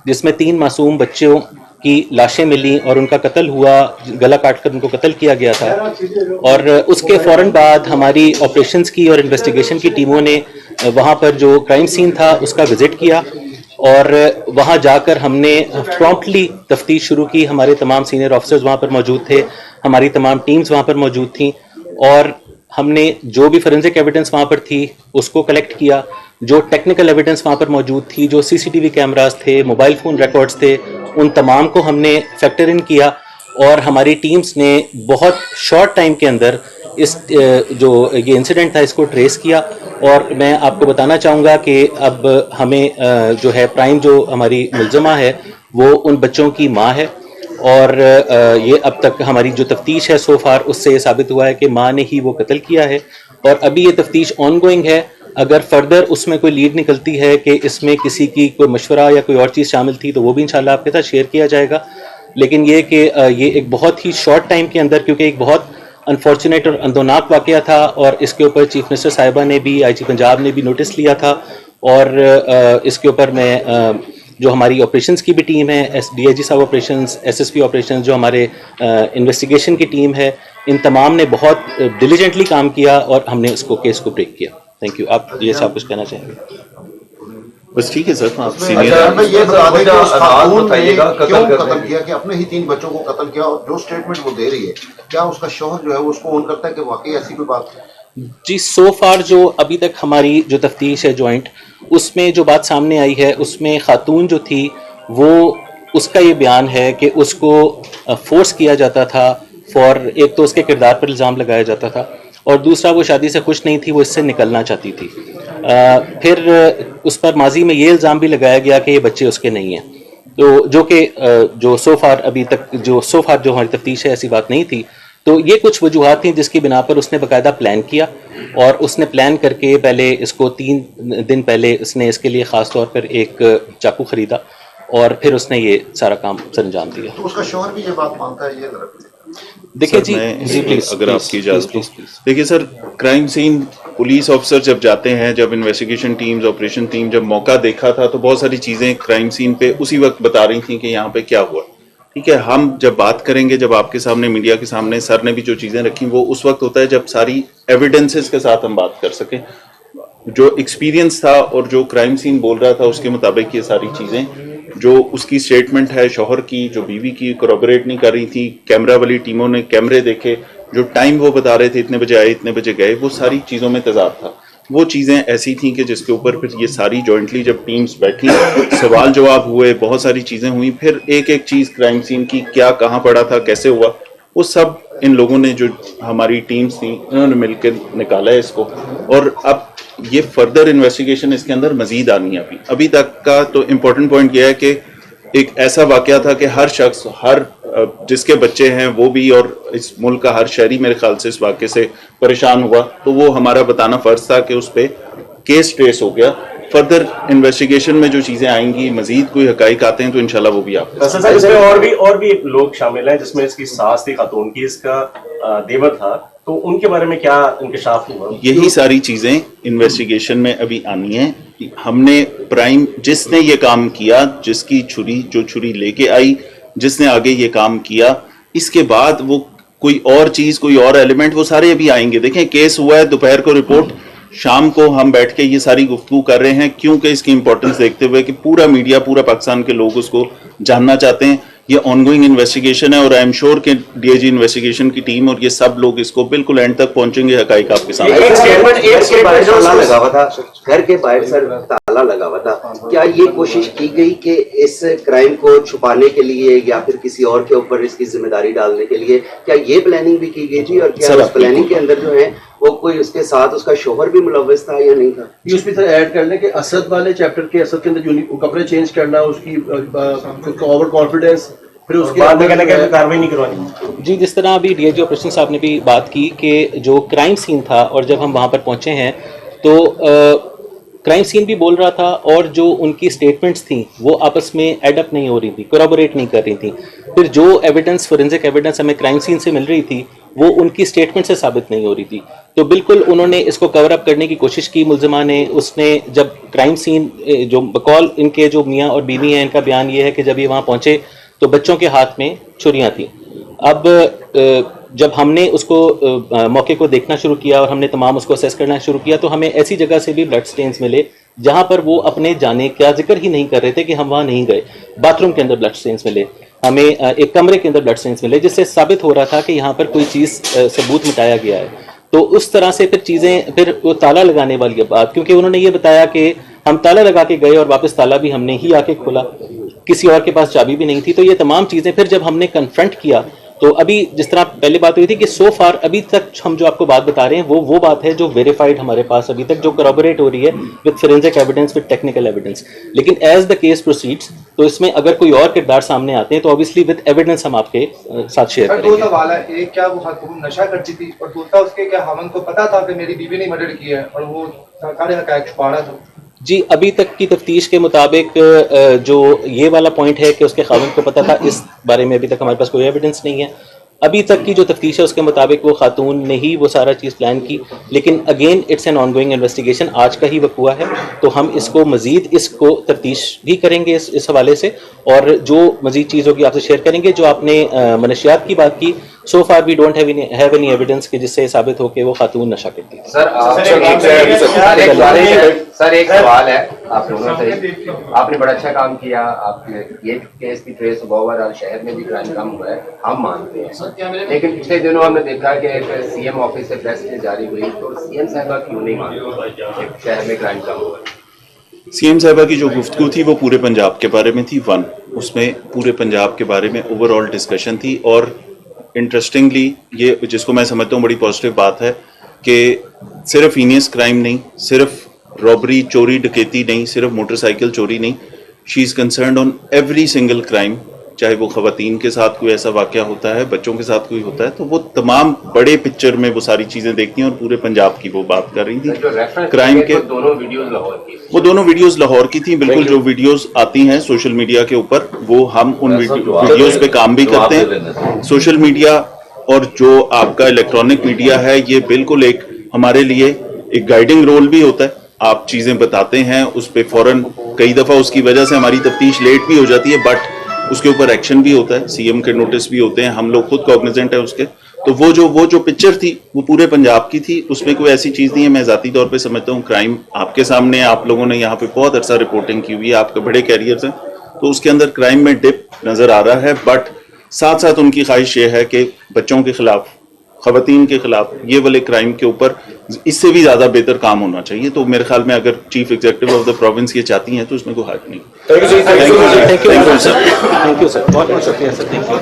جس میں 3 معصوم بچوں کی لاشیں ملی اور ان کا قتل ہوا، گلا کاٹ کر ان کو قتل کیا گیا تھا. اور اس کے فوراً بعد ہماری آپریشنز کی اور انویسٹیگیشن کی ٹیموں نے وہاں پر جو کرائم سین تھا اس کا وزٹ کیا، اور وہاں جا کر ہم نے پرومپٹلی تفتیش شروع کی. ہمارے تمام سینئر آفیسرز وہاں پر موجود تھے، ہماری تمام ٹیمز وہاں پر موجود تھیں، اور ہم نے جو بھی فورینزک ایویڈنس وہاں پر تھی اس کو کلیکٹ کیا. جو ٹیکنیکل ایویڈنس وہاں پر موجود تھی، جو سی سی ٹی وی کیمراز تھے، موبائل فون ریکارڈز تھے، ان تمام کو ہم نے فیکٹر ان کیا، اور ہماری ٹیمز نے بہت شارٹ ٹائم کے اندر اس جو یہ انسیڈنٹ تھا اس کو ٹریس کیا. اور میں آپ کو بتانا چاہوں گا کہ اب ہمیں جو ہے پرائم جو ہماری ملزمہ ہے وہ ان بچوں کی ماں ہے، اور یہ اب تک ہماری جو تفتیش ہے سو فار اس سے یہ ثابت ہوا ہے کہ ماں نے ہی وہ قتل کیا ہے. اور ابھی یہ تفتیش آن گوئنگ ہے. اگر فردر اس میں کوئی لیڈ نکلتی ہے کہ اس میں کسی کی کوئی مشورہ یا کوئی اور چیز شامل تھی تو وہ بھی انشاءاللہ آپ کے ساتھ شیئر کیا جائے گا. لیکن یہ کہ یہ ایک بہت ہی شارٹ ٹائم کے اندر، کیونکہ ایک بہت انفارچونیٹ اور اندوناک واقعہ تھا، اور اس کے اوپر چیف منسٹر صاحبہ نے بھی، آئی جی پنجاب نے بھی نوٹس لیا تھا، اور اس کے اوپر میں جو ہماری آپریشنز کی بھی ٹیم ہے، ایس ڈی آئی جی صاحب operations, S S P operations, جو ہمارے انویسٹیگیشن کی ٹیم ہے، ان تمام نے بہت ڈیلیجنٹلی کام کیا اور ہم نے اس کو کیس کو بریک کیا. Thank you. آپ یہ صاحب کچھ کہنا چاہیں گے؟ بس ٹھیک ہے سر. یہ بتا دیں کہ اس خاتون نے کیوں قتل کیا، کہ اپنے ہی 3 بچوں کو قتل کیا، اور جو سٹیٹمنٹ وہ دے رہی ہے کیا اس کا شوہر جو ہے وہ اس کو اون کرتا ہے کہ واقعی ایسی کوئی بات ہے؟ جی سو فار جو ابھی تک ہماری جو تفتیش ہے جوائنٹ، اس میں جو بات سامنے آئی ہے اس میں خاتون جو تھی وہ اس کا یہ بیان ہے کہ اس کو فورس کیا جاتا تھا فار، ایک تو اس کے کردار پر الزام لگایا جاتا تھا، اور دوسرا وہ شادی سے خوش نہیں تھی، وہ اس سے نکلنا چاہتی تھی. پھر اس پر ماضی میں یہ الزام بھی لگایا گیا کہ یہ بچے اس کے نہیں ہیں، تو جو کہ جو سو فار ابھی تک جو ہماری تفتیش ہے ایسی بات نہیں تھی. تو یہ کچھ وجوہات تھیں جس کی بنا پر اس نے باقاعدہ پلان کیا، اور اس نے پلان کر کے پہلے اس کو 3 دن پہلے اس نے اس کے لیے خاص طور پر ایک چاقو خریدا، اور پھر اس نے یہ سارا کام سر انجام دیا. تو اس کا شوہر بھی یہ بات مانتا ہے؟ یہ دیکھیں جی اگر آپ کی اجازت ہو. دیکھیے سر، کرائم سین پولیس آفیسر جب جاتے ہیں، جب انویسٹیگیشن ٹیمز، آپریشن ٹیم جب موقع دیکھا تھا تو بہت ساری چیزیں کرائم سین پہ اسی وقت بتا رہی تھیں کہ یہاں پہ کیا ہوا. ٹھیک ہے، ہم جب بات کریں گے، جب آپ کے سامنے میڈیا کے سامنے سر نے بھی جو چیزیں رکھی وہ اس وقت ہوتا ہے جب ساری ایویڈنسز کے ساتھ ہم بات کر سکیں. جو ایکسپیرینس تھا اور جو کرائم سین بول رہا تھا اس کے مطابق یہ ساری چیزیں، جو اس کی سٹیٹمنٹ ہے شوہر کی، جو بیوی کی کوریبوریٹ نہیں کر رہی تھی، کیمرہ والی ٹیموں نے کیمرے دیکھے، جو ٹائم وہ بتا رہے تھے اتنے بجے آئے اتنے بجے گئے، وہ ساری چیزوں میں تضاد تھا. وہ چیزیں ایسی تھیں کہ جس کے اوپر پھر یہ ساری جوائنٹلی جب ٹیمز بیٹھی، سوال جواب ہوئے، بہت ساری چیزیں ہوئیں، پھر ایک ایک چیز کرائم سین کی کیا کہاں پڑا تھا، کیسے ہوا، وہ سب ان لوگوں نے، جو ہماری ٹیمز تھیں، انہوں نے مل کے نکالا ہے اس کو. اور اب یہ فردر انویسٹیگیشن اس کے اندر مزید آنی ہے. ابھی تک کا تو امپورٹنٹ پوائنٹ یہ ہے کہ ایک ایسا واقعہ تھا کہ ہر شخص، ہر جس کے بچے ہیں وہ بھی، اور اس ملک کا ہر شہری میرے خیال سے اس واقعے سے پریشان ہوا، تو وہ ہمارا بتانا فرض تھا کہ اس پہ کیس ٹریس ہو گیا. فردر انویسٹیگیشن میں جو چیزیں آئیں گی، مزید کوئی حقائق آتے ہیں تو انشاءاللہ وہ بھی آپ کو. اس میں اور بھی لوگ شامل ہیں، جس میں اس کی ساس تھی خاتون کی، اس کا دیور تھا، تو ان کے بارے میں کیا انکشاف ہوا؟ یہی ساری چیزیں انویسٹیگیشن میں ابھی آنی ہیں. ہم نے پرائم جس نے یہ کام کیا، جس کی جو چھری لے کے آئی، جس نے آگے یہ کام کیا، اس کے بعد وہ کوئی اور چیز، کوئی اور ایلیمنٹ، وہ سارے ابھی آئیں گے. دیکھیں کیس ہوا ہے، دوپہر کو رپورٹ، شام کو ہم بیٹھ کے یہ ساری گفتگو کر رہے ہیں کیونکہ اس کی امپورٹنس دیکھتے ہوئے کہ پورا میڈیا، پورا پاکستان کے لوگ اس کو جاننا چاہتے ہیں. یہ آن گوئنگ انویسٹیگیشن ہے، اور آئی ایم شیور کہ ڈی آئی جی انویسٹیگیشن کی ٹیم اور یہ سب لوگ اس کو بالکل اینڈ تک پہنچیں گے، حقائق آپ کے سامنے. گھر کے باہر سر تالا لگا ہوا تھا، کیا یہ کوشش کی گئی کہ اس کرائم کو چھپانے کے لیے یا پھر کسی اور کے اوپر اس کی ذمہ داری ڈالنے کے لیے کیا یہ پلاننگ بھی کی گئی تھی؟ اور کیا اس پلاننگ کے اندر جو ہے وہ کوئی اس کے ساتھ اس کا شوہر بھی ملوث تھا یا نہیں تھا؟ یہ اس میں ایڈ کر لیں کہ اسد والے چیپٹر کے، اسد کے اندر جو کپڑے چینج کرنا، اس کی اوور کانفیڈنس، پھر اس کے بعد کاروائی نہیں کروانی. جی جس طرح ابھی ڈی آئی جی آپریشن صاحب نے بھی بات کی کہ جو کرائم سین تھا، اور جب ہم وہاں پر پہنچے ہیں تو کرائم سین بھی بول رہا تھا، اور جو ان کی سٹیٹمنٹس تھیں وہ آپس میں ایڈ اپ نہیں ہو رہی تھی، کوریبوریٹ نہیں کر رہی تھیں. پھر جو ایویڈنس، فورینزک ایویڈنس ہمیں کرائم سین سے مل رہی تھی وہ ان کی اسٹیٹمنٹ سے ثابت نہیں ہو رہی تھی. تو بالکل انہوں نے اس کو کور اپ کرنے کی کوشش کی ملزمہ نے. اس نے جب کرائم سین جو بقول ان کے جو میاں اور بیوی ہیں ان کا بیان یہ ہے کہ جب یہ وہاں پہنچے تو بچوں کے ہاتھ میں چھریاں تھیں. اب جب ہم نے اس کو موقع کو دیکھنا شروع کیا اور ہم نے تمام اس کو اسیس کرنا شروع کیا تو ہمیں ایسی جگہ سے بھی بلڈ سٹینز ملے جہاں پر وہ اپنے جانے کا ذکر ہی نہیں کر رہے تھے کہ ہم وہاں نہیں گئے. باتھ روم کے اندر بلڈ سٹینز ملے, ہمیں ایک کمرے کے اندر بلڈ سٹینز ملے, جس سے ثابت ہو رہا تھا کہ یہاں پر کوئی چیز ثبوت مٹایا گیا ہے. تو اس طرح سے پھر چیزیں, پھر وہ تالا لگانے والی بات, کیونکہ انہوں نے یہ بتایا کہ ہم تالا لگا کے گئے اور واپس تالا بھی ہم نے ہی آ کے کھولا, کسی اور کے پاس چابی بھی نہیں تھی. تو یہ تمام چیزیں پھر جب ہم نے کنفرنٹ کیا تو ابھی جس طرح پہلے بات ہوئی تھی کہ سو فار ابھی تک ہم جو آپ کو بات بتا رہے ہیں وہ بات ہے جو ویریفائڈ ہمارے پاس ابھی تک جو کورابوریٹ ہو رہی ہے with forensic evidence with technical evidence. لیکن ایز دا کیس پروسیڈس تو اس میں اگر کوئی اور کردار سامنے آتے ہیں تو obviously وتھ ایویڈنس ہم آپ کے ساتھ شیئر کریں گے. دو سوال ہے, ایک کیا وہ خاتون نشہ کرتی تھی اور دوسرا اس کے کیا خاوند کو پتا تھا کہ میری بیوی نے مرڈر کیا ہے اور وہ سرکاری حقائق چھپا رہا تھا؟ جی ابھی تک کی تفتیش کے مطابق جو یہ والا پوائنٹ ہے کہ اس کے خاوند کو پتا تھا, اس بارے میں ابھی تک ہمارے پاس کوئی ایویڈنس نہیں ہے. ابھی تک کی جو تفتیش ہے اس کے مطابق وہ خاتون نے ہی وہ سارا چیز پلان کی. لیکن again it's an ongoing investigation, آج کا ہی وقت ہوا ہے تو ہم اس کو مزید اس کو تفتیش بھی کریں گے اس حوالے سے, اور جو مزید چیز ہوگی آپ سے شیئر کریں گے. جو آپ نے منشیات کی بات کی, so for we don't have any evidence کہ جس سے ثابت ہو کہ وہ خاتون نشہ کرتی تھی. سر ایک سوال ہے آپ لوگوں سے, آپ نے بڑا اچھا کام کیا, آپ نے یہ کیس کی ٹریس اوور آل شہر میں بھی کرائم کم ہوا ہے, ہم مانتے ہیں. لیکن پچھلے دنوں ہم نے دیکھا کہ ایک سی ایم آفس سے پریس میں جاری ہوئی, تو سی ایم صاحبہ کیوں نہیں مانتے شہر میں کرائم کم ہوا ہے؟ سی ایم صاحبہ کی جو گفتگو تھی وہ پورے پنجاب کے بارے میں تھی. اس میں پورے پنجاب کے بارے میں اوور آل ڈسکشن تھی. اور انٹرسٹنگلی یہ جس کو میں سمجھتا ہوں بڑی پازیٹیو بات ہے کہ صرف ہینیس کرائم نہیں, صرف رابری چوری ڈکیتی نہیں, صرف موٹر سائیکل چوری نہیں, she is concerned on every single crime. چاہے وہ خواتین کے ساتھ کوئی ایسا واقعہ ہوتا ہے, بچوں کے ساتھ کوئی ہوتا ہے, تو وہ تمام بڑے پکچر میں وہ ساری چیزیں دیکھتی ہیں اور پورے پنجاب کی وہ بات کر رہی تھی کرائم کے. وہ دونوں ویڈیوز لاہور کی تھیں. بالکل جو ویڈیوز آتی ہیں سوشل میڈیا کے اوپر وہ ہم ان ویڈیوز پہ کام بھی کرتے ہیں. سوشل میڈیا اور جو آپ کا الیکٹرانک میڈیا ہے یہ بالکل ایک ہمارے لیے ایک گائیڈنگ رول بھی ہوتا ہے. آپ چیزیں بتاتے ہیں اس پہ فوراً, کئی دفعہ اس کی وجہ سے ہماری تفتیش لیٹ بھی ہو جاتی ہے بٹ اس کے اوپر ایکشن بھی ہوتا ہے, سی ایم کے نوٹس بھی ہوتے ہیں, ہم لوگ خود کوگنیزنٹ ہیں اس کے. تو وہ جو پکچر تھی وہ پورے پنجاب کی تھی, اس میں کوئی ایسی چیز نہیں ہے. میں ذاتی طور پہ سمجھتا ہوں کرائم آپ کے سامنے, آپ لوگوں نے یہاں پہ بہت عرصہ رپورٹنگ کی ہوئی ہے, آپ کے بڑے کیریئرز ہیں, تو اس کے اندر کرائم میں ڈپ نظر آ رہا ہے. بٹ ساتھ ساتھ ان کی خواہش یہ ہے کہ بچوں کے خلاف, خواتین کے خلاف یہ والے کرائم کے اوپر اس سے بھی زیادہ بہتر کام ہونا چاہیے. تو میرے خیال میں اگر chief executive of the province یہ چاہتی ہیں تو اس میں کوئی حرج نہیں. تھینک یو سر, بہت بہت شکریہ سر, تھینک یو.